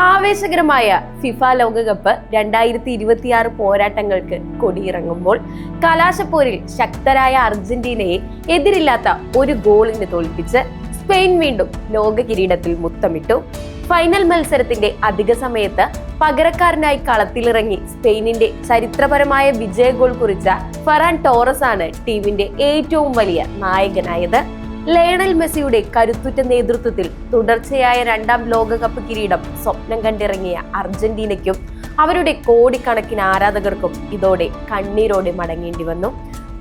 ആവേശകരമായ ഫിഫ ലോകകപ്പ് 2026 പോരാട്ടങ്ങൾക്ക് കൊടിയിറങ്ങുമ്പോൾ കലാശപ്പോരിൽ ശക്തരായ അർജന്റീനയെ എതിരില്ലാത്ത ഒരു ഗോളിന് തോൽപ്പിച്ച് സ്പെയിൻ വീണ്ടും ലോക കിരീടത്തിൽ മുത്തമിട്ടു. ഫൈനൽ മത്സരത്തിന്റെ അധിക സമയത്ത് പകരക്കാരനായി കളത്തിലിറങ്ങി സ്പെയിനിന്റെ ചരിത്രപരമായ വിജയ ഗോൾ കുറിച്ച ഫെറാൻ ടോറസ് ആണ് ടീമിന്റെ ഏറ്റവും വലിയ നായകനായത്. ലയണൽ മെസ്സിയുടെ കരുത്തുറ്റ നേതൃത്വത്തിൽ തുടർച്ചയായ രണ്ടാം ലോകകപ്പ് കിരീടം സ്വപ്നം കണ്ടിറങ്ങിയ അർജന്റീനയ്ക്കും അവരുടെ കോടിക്കണക്കിന് ആരാധകർക്കും ഇതോടെ കണ്ണീരോടെ മടങ്ങേണ്ടി വന്നു.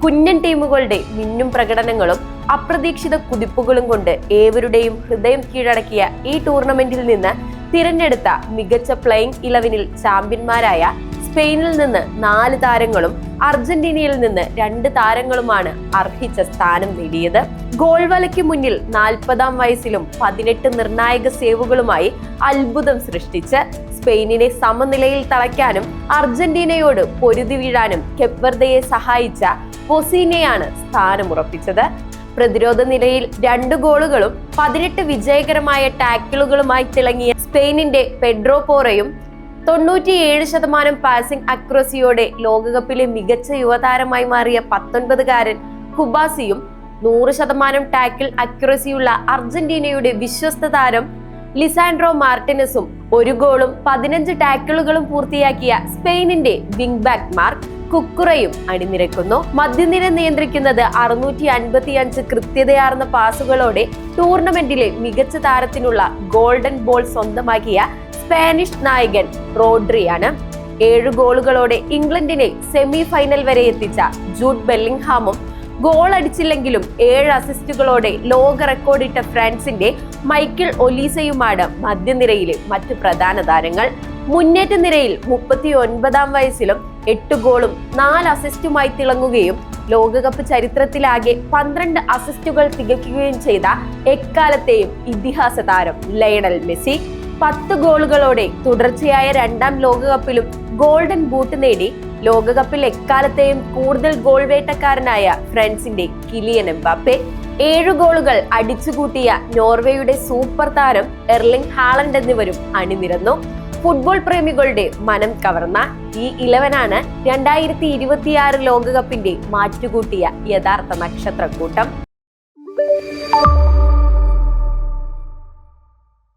കുഞ്ഞൻ ടീമുകളുടെ മിന്നും പ്രകടനങ്ങളും അപ്രതീക്ഷിത കുതിപ്പുകളും കൊണ്ട് ഏവരുടെയും ഹൃദയം കീഴടക്കിയ ഈ ടൂർണമെന്റിൽ നിന്ന് തിരഞ്ഞെടുത്ത മികച്ച പ്ലേയിങ് 11-ൽ ചാമ്പ്യന്മാരായ സ്പെയിനിൽ നിന്ന് 4 താരങ്ങളും അർജന്റീനയിൽ നിന്ന് 2 താരങ്ങളുമാണ് അർഹിച്ച സ്ഥാനം നേടിയത്. ഗോൾ വലയ്ക്ക് മുന്നിൽ 40-ാം വയസ്സിലും 18 നിർണായക സേവുകളുമായി അത്ഭുതം സൃഷ്ടിച്ച് സ്പെയിനിനെ സമനിലയിൽ തളയ്ക്കാനും അർജന്റീനയോട് പൊരുതി വീഴാനും കേപ്പ് വെർദയെ സഹായിച്ച പൊസീനയാണ് സ്ഥാനമുറപ്പിച്ചത്. പ്രതിരോധ നിലയിൽ 2 ഗോളുകളും 18 വിജയകരമായ ടാക്കിളുകളുമായി തിളങ്ങിയ സ്പെയിനിന്റെ പെഡ്രോ പോറയും 97% പാസിംഗ് അക്യുറസിയോടെ ലോകകപ്പിലെ മികച്ച യുവതാരമായി മാറിയ 19-കാരൻ കുബാസിയും 100% ടാക്കിൾ അക്യുറസിയുള്ള അർജന്റീനയുടെ വിശ്വസ്ത താരം ലിസാൻഡ്രോ മാർട്ടിനസും 1 ഗോളും 15 ടാക്കിളുകളും പൂർത്തിയാക്കിയ സ്പെയിനിന്റെ വിംഗ് ബാക്ക് മാർക്ക് കുക്കുറയും അണിനിരക്കുന്നു. മധ്യനിര നിയന്ത്രിക്കുന്നത് 655 കൃത്യതയാർന്ന പാസുകളോടെ ടൂർണമെന്റിലെ മികച്ച താരത്തിനുള്ള ഗോൾഡൻ ബോൾ സ്വന്തമാക്കിയ സ്പാനിഷ് നായകൻ റോഡ്രിയാണ്. 7 ഗോളുകളോടെ ഇംഗ്ലണ്ടിനെ സെമി ഫൈനൽ വരെ എത്തിച്ച ജൂഡ് ബെല്ലിംഗ്ഹാമും ഗോൾ അടിച്ചില്ലെങ്കിലും 7 അസിസ്റ്റുകളോടെ ലോക റെക്കോർഡിട്ട ഫ്രാൻസിന്റെ മൈക്കിൾ ഒലീസയുമാണ് മധ്യനിരയിലെ മറ്റു പ്രധാന താരങ്ങൾ. മുന്നേറ്റ നിരയിൽ 39-ാം വയസ്സിലും 8 ഗോളും 4 അസിസ്റ്റുമായി തിളങ്ങുകയും ലോകകപ്പ് ചരിത്രത്തിലാകെ 12 അസിസ്റ്റുകൾ തികയ്ക്കുകയും ചെയ്ത എക്കാലത്തെയും ഇതിഹാസ താരം ലയണൽ മെസ്സി 10 ഗോളുകളോടെ തുടർച്ചയായ 2ാം ലോകകപ്പിലും ഗോൾഡൻ ബൂട്ട് നേടി ലോകകപ്പിൽ എക്കാലത്തെയും കൂടുതൽ ഗോൾ വേട്ടക്കാരനായ ഫ്രാൻസിന്റെ കിലിയൻ എംബാപ്പെ 7 ഗോളുകൾ അടിച്ചുകൂട്ടിയ നോർവേയുടെ സൂപ്പർ താരം എർലിംഗ് ഹാലൻഡ് എന്നിവരും അണിനിരന്നു. ഫുട്ബോൾ പ്രേമികളുടെ മനം കവർന്ന ഈ 11 ആണ് 2026 ലോകകപ്പിന്റെ മാറ്റുകൂട്ടിയ യഥാർത്ഥ നക്ഷത്രക്കൂട്ടം.